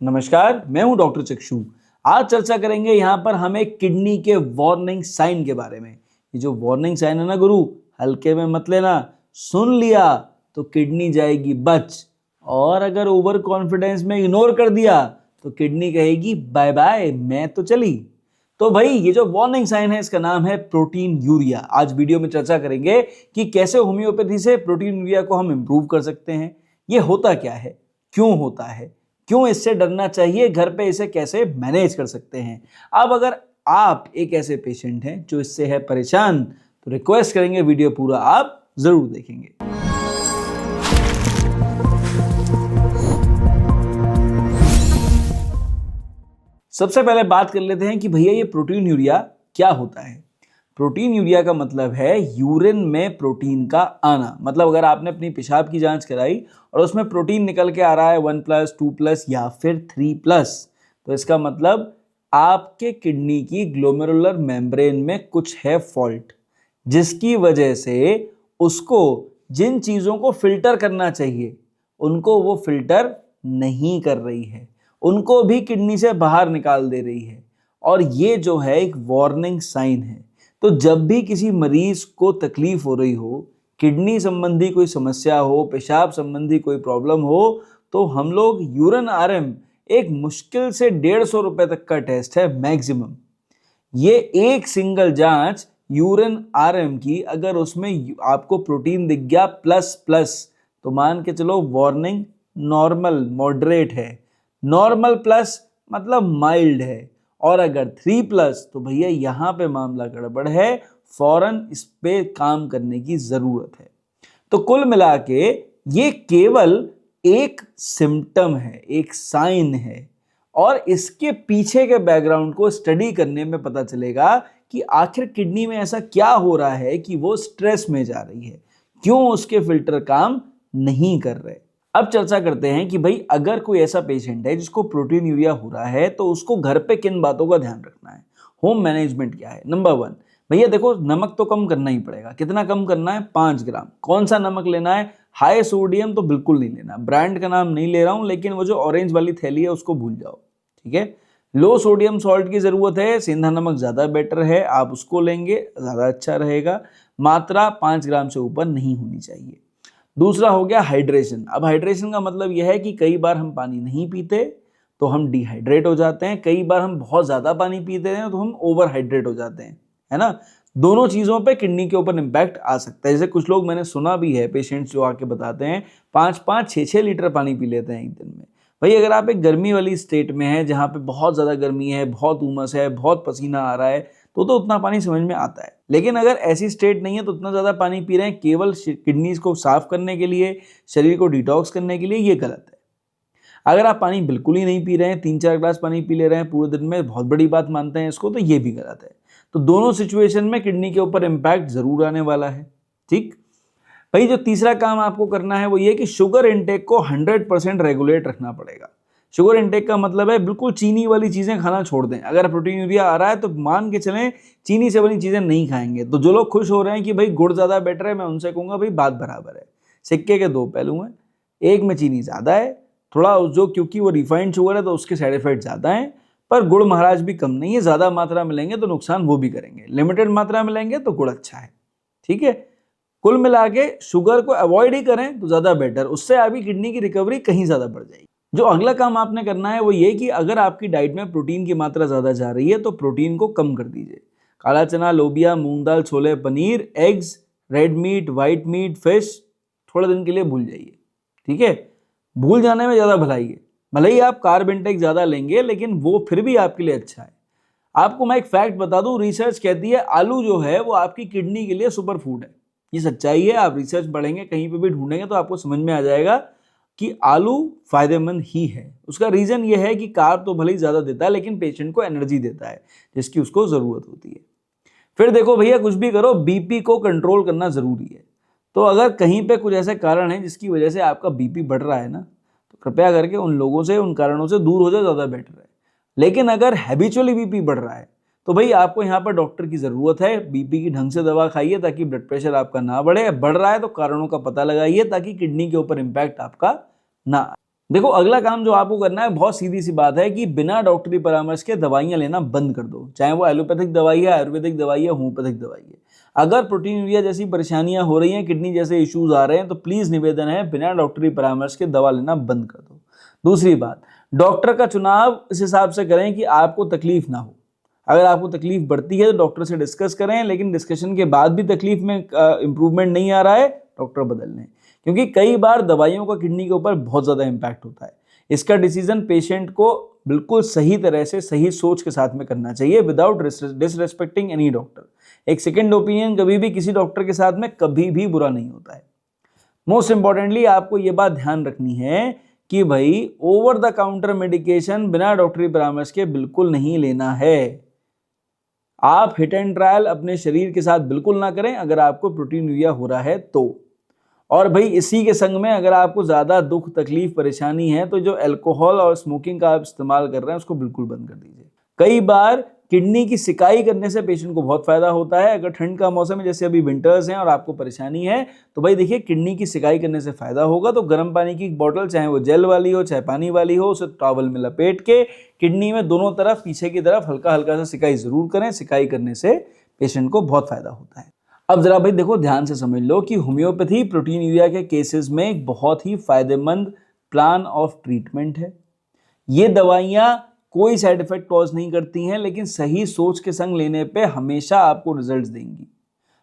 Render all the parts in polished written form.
नमस्कार, मैं हूं डॉक्टर चक्षु। आज चर्चा करेंगे यहाँ पर हम एक किडनी के वार्निंग साइन के बारे में। ये जो वार्निंग साइन है ना गुरु, हल्के में मत लेना। सुन लिया तो किडनी जाएगी बच, और अगर ओवर कॉन्फिडेंस में इग्नोर कर दिया तो किडनी कहेगी बाय बाय, मैं तो चली। तो भाई ये जो वार्निंग साइन है इसका नाम है प्रोटीन यूरिया। आज वीडियो में चर्चा करेंगे कि कैसे होम्योपैथी से प्रोटीन यूरिया को हम इंप्रूव कर सकते हैं, ये होता क्या है, क्यों होता है, क्यों इससे डरना चाहिए, घर पे इसे कैसे मैनेज कर सकते हैं। अब अगर आप एक ऐसे पेशेंट हैं जो इससे है परेशान तो रिक्वेस्ट करेंगे वीडियो पूरा आप जरूर देखेंगे। सबसे पहले बात कर लेते हैं कि भैया ये प्रोटीन यूरिया क्या होता है। प्रोटीन यूरिया का मतलब है यूरिन में प्रोटीन का आना। मतलब अगर आपने अपनी पेशाब की जांच कराई और उसमें प्रोटीन निकल के आ रहा है 1+, 2+ या फिर 3+, तो इसका मतलब आपके किडनी की ग्लोमेरुलर मेम्ब्रेन में कुछ है फॉल्ट, जिसकी वजह से उसको जिन चीज़ों को फिल्टर करना चाहिए उनको वो फिल्टर नहीं कर रही है, उनको भी किडनी से बाहर निकाल दे रही है। और ये जो है एक वार्निंग साइन है। तो जब भी किसी मरीज को तकलीफ हो रही हो, किडनी संबंधी कोई समस्या हो, पेशाब संबंधी कोई प्रॉब्लम हो, तो हम लोग यूरिन आरएम एक मुश्किल से 150 रुपए तक का टेस्ट है मैक्सिमम। ये एक सिंगल जांच यूरिन आरएम की, अगर उसमें आपको प्रोटीन दिख गया प्लस तो मान के चलो वार्निंग नॉर्मल मॉडरेट है। नॉर्मल प्लस मतलब माइल्ड है, और अगर 3+ तो भैया यहाँ पे मामला गड़बड़ है, फौरन इस पे काम करने की जरूरत है। तो कुल मिला के ये केवल एक सिम्टम है, एक साइन है, और इसके पीछे के बैकग्राउंड को स्टडी करने में पता चलेगा कि आखिर किडनी में ऐसा क्या हो रहा है कि वो स्ट्रेस में जा रही है, क्यों उसके फिल्टर काम नहीं कर रहे। अब चर्चा करते हैं कि भाई अगर कोई ऐसा पेशेंट है जिसको प्रोटीन यूरिया हो रहा है तो उसको घर पे किन बातों का ध्यान रखना है, होम मैनेजमेंट क्या है। नंबर 1, भैया देखो नमक तो कम करना ही पड़ेगा। कितना कम करना है? 5 ग्राम। कौन सा नमक लेना है? हाई सोडियम तो बिल्कुल नहीं लेना। ब्रांड का नाम नहीं ले रहा हूं, लेकिन वो जो ऑरेंज वाली थैली है उसको भूल जाओ, ठीक है। लो सोडियम सॉल्ट की जरूरत है, सेंधा नमक ज्यादा बेटर है, आप उसको लेंगे ज्यादा अच्छा रहेगा। मात्रा 5 ग्राम से ऊपर नहीं होनी चाहिए। दूसरा हो गया हाइड्रेशन। अब हाइड्रेशन का मतलब यह है कि कई बार हम पानी नहीं पीते तो हम डिहाइड्रेट हो जाते हैं, कई बार हम बहुत ज़्यादा पानी पीते हैं तो हम ओवर हाइड्रेट हो जाते हैं, है ना। दोनों चीज़ों पे किडनी के ऊपर इम्पैक्ट आ सकता है। जैसे कुछ लोग मैंने सुना भी है, पेशेंट्स जो आके बताते हैं 5-5, 6-6 लीटर पानी पी लेते हैं एक दिन में। भाई अगर आप एक गर्मी वाली स्टेट में हैं जहाँ पे बहुत ज़्यादा गर्मी है, बहुत उमस है, बहुत पसीना आ रहा है, तो उतना पानी समझ में आता है। लेकिन अगर ऐसी स्टेट नहीं है तो उतना ज़्यादा पानी पी रहे हैं केवल किडनीज को साफ करने के लिए, शरीर को डिटॉक्स करने के लिए, ये गलत है। अगर आप पानी बिल्कुल ही नहीं पी रहे हैं, 3-4 ग्लास पानी पी ले रहे हैं पूरे दिन में, बहुत बड़ी बात मानते हैं इसको, तो ये भी गलत है। तो दोनों सिचुएशन में किडनी के ऊपर इम्पैक्ट जरूर आने वाला है, ठीक। भाई जो तीसरा काम आपको करना है वो ये कि शुगर इनटेक को 100% रेगुलेट रखना पड़ेगा। शुगर इनटेक का मतलब है बिल्कुल चीनी वाली चीज़ें खाना छोड़ दें। अगर प्रोटीन यूरिया आ रहा है तो मान के चलें चीनी से बनी चीज़ें नहीं खाएंगे। तो जो लोग खुश हो रहे हैं कि भाई गुड़ ज़्यादा बेटर है, मैं उनसे कहूँगा भाई बात बराबर है, सिक्के के दो पहलू हैं। एक में चीनी ज़्यादा है थोड़ा, जो क्योंकि वो रिफाइंड शुगर है तो उसके साइड इफेक्ट ज़्यादा हैं, पर गुड़ महाराज भी कम नहीं है। ज़्यादा मात्रा में लेंगे तो नुकसान वो भी करेंगे, लिमिटेड मात्रा में लेंगे तो गुड़ अच्छा है, ठीक है। कुल मिला के शुगर को अवॉइड ही करें तो ज़्यादा बेटर, उससे आपकी किडनी की रिकवरी कहीं ज़्यादा बढ़ जाएगी। जो अगला काम आपने करना है वो ये कि अगर आपकी डाइट में प्रोटीन की मात्रा ज़्यादा जा रही है तो प्रोटीन को कम कर दीजिए। काला चना, लोबिया, मूंग दाल, chole, paneer, eggs, red meat, white meat, fish थोड़े दिन के लिए भूल जाइए, ठीक है। भूल जाने में ज़्यादा भलाई है। भले ही आप कार्ब इंटेक ज़्यादा लेंगे लेकिन वो फिर भी आपके लिए अच्छा है। आपको मैं एक फैक्ट बता दूं, रिसर्च कहती है आलू जो है वो आपकी किडनी के लिए सुपर फूड है। ये सच्चाई है, आप रिसर्च पढ़ेंगे कहीं पे भी ढूंढेंगे तो आपको समझ में आ जाएगा कि आलू फायदेमंद ही है। उसका रीजन ये है कि कार्ब तो भले ही ज्यादा देता है लेकिन पेशेंट को एनर्जी देता है जिसकी उसको जरूरत होती है। फिर देखो भैया कुछ भी करो, बीपी को कंट्रोल करना जरूरी है। तो अगर कहीं पे कुछ ऐसे कारण है जिसकी वजह से आपका बीपी बढ़ रहा है ना, तो कृपया करके उन लोगों से, उन कारणों से दूर हो जाए, ज़्यादा बेटर है। लेकिन अगर हैबिचुअली बीपी बढ़ रहा है तो भाई आपको यहाँ पर डॉक्टर की ज़रूरत है। बीपी की ढंग से दवा खाइए ताकि ब्लड प्रेशर आपका ना बढ़े। बढ़ रहा है तो कारणों का पता लगाइए ताकि किडनी के ऊपर इम्पैक्ट आपका ना आए। देखो अगला काम जो आपको करना है बहुत सीधी सी बात है कि बिना डॉक्टरी परामर्श के दवाइयां लेना बंद कर दो, चाहे वो एलोपैथिक दवाई है, आयुर्वेदिक दवाई है, होम्योपैथिक दवाई है। अगर प्रोटीन यूरिया जैसी परेशानियां हो रही हैं, किडनी जैसे इश्यूज आ रहे हैं, तो प्लीज निवेदन है बिना डॉक्टरी परामर्श के दवा लेना बंद कर दो। दूसरी बात, डॉक्टर का चुनाव इस हिसाब से करें कि आपको तकलीफ ना हो। अगर आपको तकलीफ बढ़ती है तो डॉक्टर से डिस्कस करें, लेकिन डिस्कशन के बाद भी तकलीफ में इंप्रूवमेंट नहीं आ रहा है, डॉक्टर बदल लें, क्योंकि कई बार दवाइयों का किडनी के ऊपर बहुत ज़्यादा इम्पैक्ट होता है। इसका डिसीजन पेशेंट को बिल्कुल सही तरह से सही सोच के साथ में करना चाहिए, विदाउट डिसरेस्पेक्टिंग एनी डॉक्टर। एक सेकेंड ओपिनियन कभी भी किसी डॉक्टर के साथ में कभी भी बुरा नहीं होता है। मोस्ट इंपॉर्टेंटली आपको ये बात ध्यान रखनी है कि भाई ओवर द काउंटर मेडिकेशन बिना डॉक्टरी परामर्श के बिल्कुल नहीं लेना है। आप हिट एंड ट्रायल अपने शरीर के साथ बिल्कुल ना करें अगर आपको प्रोटीन यूरिया हो रहा है तो। और भाई इसी के संग में अगर आपको ज़्यादा दुख तकलीफ परेशानी है तो जो अल्कोहल और स्मोकिंग का आप इस्तेमाल कर रहे हैं उसको बिल्कुल बंद कर दीजिए। कई बार किडनी की सिकाई करने से पेशेंट को बहुत फायदा होता है। अगर ठंड का मौसम है, जैसे अभी विंटर्स हैं और आपको परेशानी है, तो भाई देखिए किडनी की सिकाई करने से फायदा होगा। तो गर्म पानी की बोतल, चाहे वो जेल वाली हो चाहे पानी वाली हो, उसे टॉवल में लपेट के किडनी में दोनों तरफ पीछे की तरफ हल्का हल्का सा सिकाई जरूर करें। सिकाई करने से पेशेंट को बहुत फायदा होता है। अब जरा भाई देखो ध्यान से समझ लो कि होम्योपैथी प्रोटीन यूरिया के केसेस में एक बहुत ही फायदेमंद प्लान ऑफ ट्रीटमेंट है। ये दवाइयाँ कोई साइड इफेक्ट कॉज नहीं करती हैं, लेकिन सही सोच के संग लेने पे हमेशा आपको रिजल्ट्स देंगी।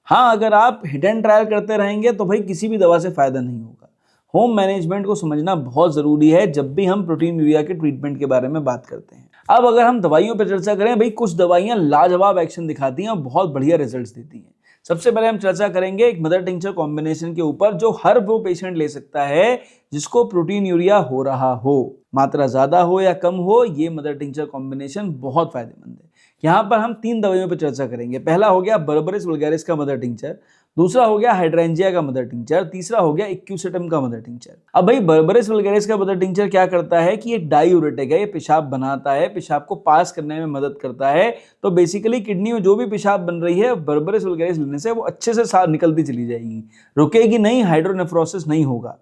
हाँ, अगर आप हिट एंड ट्रायल करते रहेंगे तो भाई किसी भी दवा से फायदा नहीं होगा। होम मैनेजमेंट को समझना बहुत जरूरी है जब भी हम प्रोटीन यूरिया के ट्रीटमेंट के बारे में बात करते हैं। अब अगर हम दवाइयों पर चर्चा करें, भाई कुछ दवाइयाँ लाजवाब एक्शन दिखाती हैं और बहुत बढ़िया रिजल्ट देती हैं। सबसे पहले हम चर्चा करेंगे एक मदर टिंचर कॉम्बिनेशन के ऊपर, जो हर वो पेशेंट ले सकता है जिसको प्रोटीन यूरिया हो रहा हो, मात्रा ज्यादा हो या कम हो। ये मदर टिंचर कॉम्बिनेशन बहुत फायदेमंद है। यहाँ पर हम 3 दवाइयों पर चर्चा करेंगे। पहला हो गया बर्बरिस वल्गैरिस का मदर टिंचर, दूसरा हो गया हाइड्रेंजिया का मदर टिंचर, तीसरा हो गया इक्यूसेटम का मदर टिंचर। अब भाई बर्बरिस वल्गैरिस का मदर टिंचर क्या करता है कि एक डायूरेटिक है, ये पेशाब बनाता है, पेशाब को पास करने में मदद करता है। तो बेसिकली किडनी में जो भी पेशाब बन रही है बर्बरिस वल्गैरिस लेने से वो अच्छे से साफ निकलती चली जाएगी, रुकेगी नहीं, हाइड्रोनेफ्रोसिस नहीं होगा।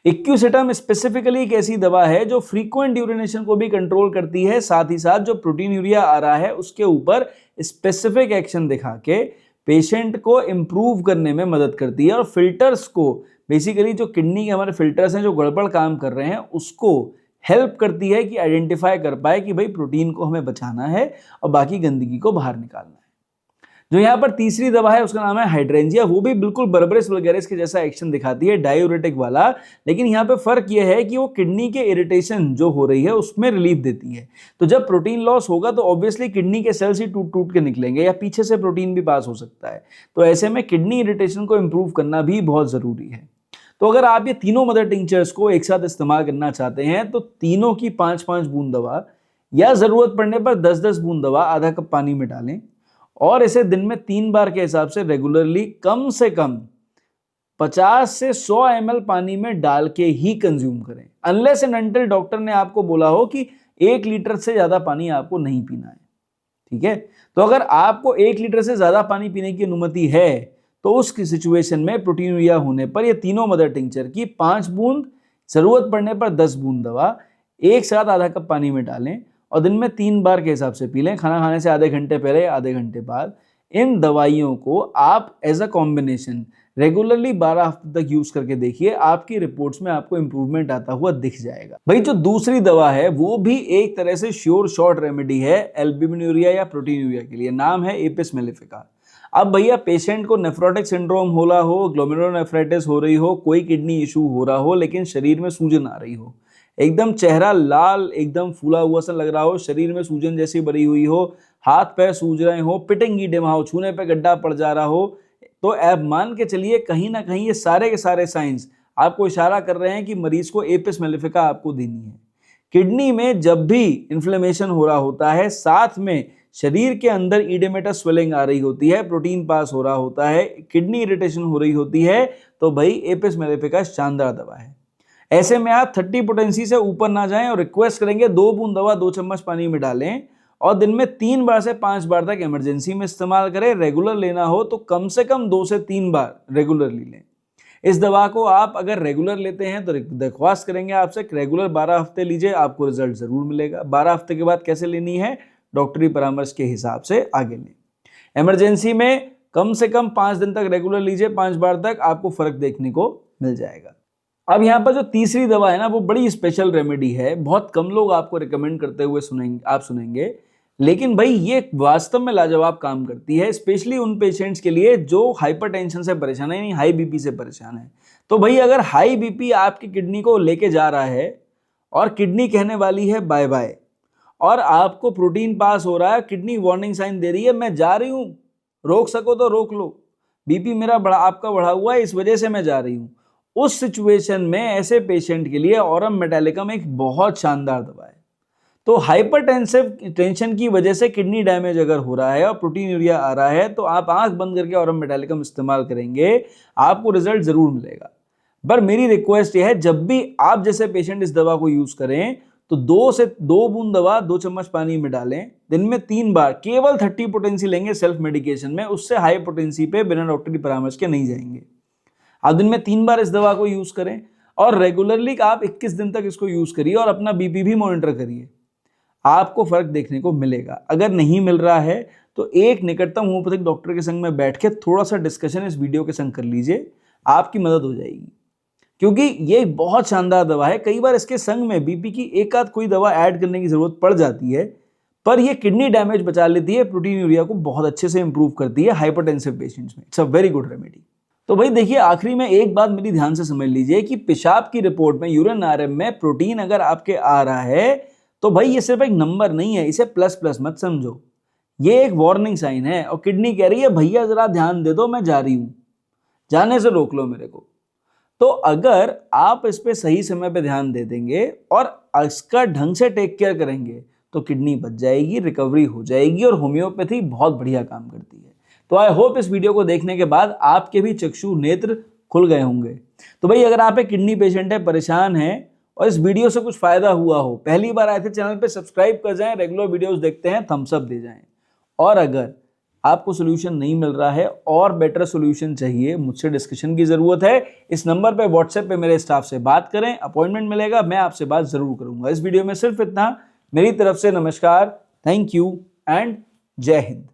इक्यूसेटम स्पेसिफिकली एक ऐसी दवा है जो फ्रीक्वेंट यूरिनेशन को भी कंट्रोल करती है, साथ ही साथ जो प्रोटीन यूरिया आ रहा है उसके ऊपर स्पेसिफिक एक्शन दिखा के पेशेंट को इंप्रूव करने में मदद करती है। और फिल्टर्स को, बेसिकली जो किडनी के हमारे फिल्टर्स हैं जो गड़बड़ काम कर रहे हैं, उसको हेल्प करती है कि आइडेंटिफाई कर पाए कि भाई प्रोटीन को हमें बचाना है और बाकी गंदगी को बाहर निकालना है। जो यहाँ पर तीसरी दवा है उसका नाम है हाइड्रेंजिया। वो भी बिल्कुल बर्बरिस वल्गैरिस के जैसा एक्शन दिखाती है, डायूरेटिक वाला, लेकिन यहाँ पे फर्क ये है कि वो किडनी के इरिटेशन जो हो रही है उसमें रिलीफ देती है। तो जब प्रोटीन लॉस होगा तो ऑब्वियसली किडनी के सेल्स ही टूट टूट के निकलेंगे या पीछे से प्रोटीन भी पास हो सकता है। तो ऐसे में किडनी इरिटेशन को इंप्रूव करना भी बहुत जरूरी है। तो अगर आप ये तीनों मदर टिंचर्स को एक साथ इस्तेमाल करना चाहते हैं तो तीनों की 5-5 बूंद दवा या जरूरत पड़ने पर 10-10 बूंद दवा आधा कप पानी में डालें और इसे दिन में 3 बार के हिसाब से रेगुलरली कम से कम 50 से 100 ml पानी में डाल के ही कंज्यूम करें, अनलेस एंड अनटिल डॉक्टर ने आपको बोला हो कि 1 लीटर से ज्यादा पानी आपको नहीं पीना है। ठीक है, तो अगर आपको 1 लीटर से ज्यादा पानी पीने की अनुमति है तो उस सिचुएशन में प्रोटीन यूरिया होने पर ये तीनों मदर टिंचर की 5 बूंद, जरूरत पड़ने पर 10 बूंद दवा एक साथ आधा कप पानी में डालें और दिन में 3 बार के हिसाब से पी लें, खाना खाने से आधे घंटे पहले या आधे घंटे बाद। इन दवाइयों को आप एज अ कॉम्बिनेशन रेगुलरली 12 हफ्ते तक यूज करके देखिए, आपकी रिपोर्ट्स में आपको इंप्रूवमेंट आता हुआ दिख जाएगा। भाई जो दूसरी दवा है वो भी एक तरह से श्योर शॉर्ट रेमेडी है एल्ब्यूमिन या प्रोटीन यूरिया के लिए, नाम है एपिस मेलिफिका। अब भैया पेशेंट को नेफ्रोटिक सिंड्रोम होला हो, ग्लोमेरुलोनेफ्राइटिस हो रही हो, कोई किडनी इशू हो रहा हो, लेकिन शरीर में सूजन आ रही हो, एकदम चेहरा लाल एकदम फूला हुआ सा लग रहा हो, शरीर में सूजन जैसी भरी हुई हो, हाथ पैर सूज रहे हो, पिटिंग ईडेमा हो, छूने पे गड्ढा पड़ जा रहा हो, तो आप मान के चलिए कहीं ना कहीं ये सारे के सारे साइंस आपको इशारा कर रहे हैं कि मरीज को एपिस मेलिफिका आपको देनी है। किडनी में जब भी इन्फ्लेमेशन हो रहा होता है, साथ में शरीर के अंदर ईडेमेटस स्वेलिंग आ रही होती है, प्रोटीन पास हो रहा होता है, किडनी इरिटेशन हो रही होती है, तो भाई एपिस मेलिफिका शानदार दवा है। ऐसे में आप 30 पोटेंसी से ऊपर ना जाएं और रिक्वेस्ट करेंगे 2 बूंद दवा 2 चम्मच पानी में डालें और दिन में 3 बार से 5 बार तक इमरजेंसी में इस्तेमाल करें। रेगुलर लेना हो तो कम से कम 2 से 3 बार रेगुलरली लें। इस दवा को आप अगर रेगुलर लेते हैं तो दरख्वास्त करेंगे आपसे रेगुलर 12 हफ्ते लीजिए, आपको रिजल्ट जरूर मिलेगा। 12 हफ्ते के बाद कैसे लेनी है, डॉक्टरी परामर्श के हिसाब से आगे लें। इमरजेंसी में कम से कम 5 दिन तक रेगुलर लीजिए, 5 बार तक आपको फर्क देखने को मिल जाएगा। अब यहाँ पर जो तीसरी दवा है ना, वो बड़ी स्पेशल रेमेडी है, बहुत कम लोग आपको रिकमेंड करते हुए सुनेंगे, लेकिन भाई ये वास्तव में लाजवाब काम करती है, स्पेशली उन पेशेंट्स के लिए जो हाइपरटेंशन से परेशान है, यानी हाई बीपी से परेशान है। तो भाई अगर हाई बीपी आपकी किडनी को लेके जा रहा है और किडनी कहने वाली है बाय बाय, और आपको प्रोटीन पास हो रहा है, किडनी वार्निंग साइन दे रही है मैं जा रही हूँ, रोक सको तो रोक लो, बीपी मेरा आपका बढ़ा हुआ है, इस वजह से मैं जा रही हूँ, उस सिचुएशन में ऐसे पेशेंट के लिए ऑरम मेटालिकम एक बहुत शानदार दवा है। तो हाइपरटेंसिव टेंशन की वजह से किडनी डैमेज अगर हो रहा है और प्रोटीन यूरिया आ रहा है, तो आप आंख बंद करके ऑरम मेटालिकम इस्तेमाल करेंगे, आपको रिजल्ट जरूर मिलेगा। पर मेरी रिक्वेस्ट यह है, जब भी आप जैसे पेशेंट इस दवा को यूज करें तो 2 बूंद दवा 2 चम्मच पानी में डालें, दिन में 3 बार, केवल 30 पोटेंसी लेंगे सेल्फ मेडिकेशन में, उससे हाई पोटेंसी पे बिना डॉक्टरी परामर्श के नहीं जाएंगे। आप दिन में 3 बार इस दवा को यूज करें और रेगुलरली आप 21 दिन तक इसको यूज करिए और अपना बीपी भी मॉनिटर करिए, आपको फर्क देखने को मिलेगा। अगर नहीं मिल रहा है तो एक निकटतम होम्योपैथिक डॉक्टर के संग में बैठ के थोड़ा सा डिस्कशन इस वीडियो के संग कर लीजिए, आपकी मदद हो जाएगी, क्योंकि ये एक बहुत शानदार दवा है। कई बार इसके संग में बीपी की एक आध कोई दवा ऐड करने की जरूरत पड़ जाती है, पर ये किडनी डैमेज बचा लेती है, प्रोटीन यूरिया को बहुत अच्छे से इंप्रूव करती है हाइपरटेंसिव पेशेंट्स में। It's a very good remedy. तो भाई देखिए, आखिरी में एक बात मेरी ध्यान से समझ लीजिए कि पेशाब की रिपोर्ट में, यूरिन आरएम में प्रोटीन अगर आपके आ रहा है तो भाई ये सिर्फ एक नंबर नहीं है, इसे प्लस प्लस मत समझो, ये एक वार्निंग साइन है और किडनी कह रही है भैया जरा ध्यान दे दो, मैं जा रही हूं, जाने से रोक लो मेरे को। तो अगर आप इस पे सही समय पे ध्यान दे देंगे और इसका ढंग से टेक केयर करेंगे तो किडनी बच जाएगी, रिकवरी हो जाएगी और होम्योपैथी बहुत बढ़िया काम करती है। तो आई होप इस वीडियो को देखने के बाद आपके भी चक्षु नेत्र खुल गए होंगे। तो भाई अगर आप एक किडनी पेशेंट है, परेशान है और इस वीडियो से कुछ फायदा हुआ हो, पहली बार आए थे चैनल पे सब्सक्राइब कर जाएं, रेगुलर वीडियोस देखते हैं थम्स अप दे जाएं। और अगर आपको सोल्यूशन नहीं मिल रहा है और बेटर सोल्यूशन चाहिए, मुझसे डिस्कशन की जरूरत है, इस नंबर पे व्हाट्सएप पे मेरे स्टाफ से बात करें, अपॉइंटमेंट मिलेगा, मैं आपसे बात जरूर करूंगा। इस वीडियो में सिर्फ इतना, मेरी तरफ से नमस्कार, थैंक यू एंड जय हिंद।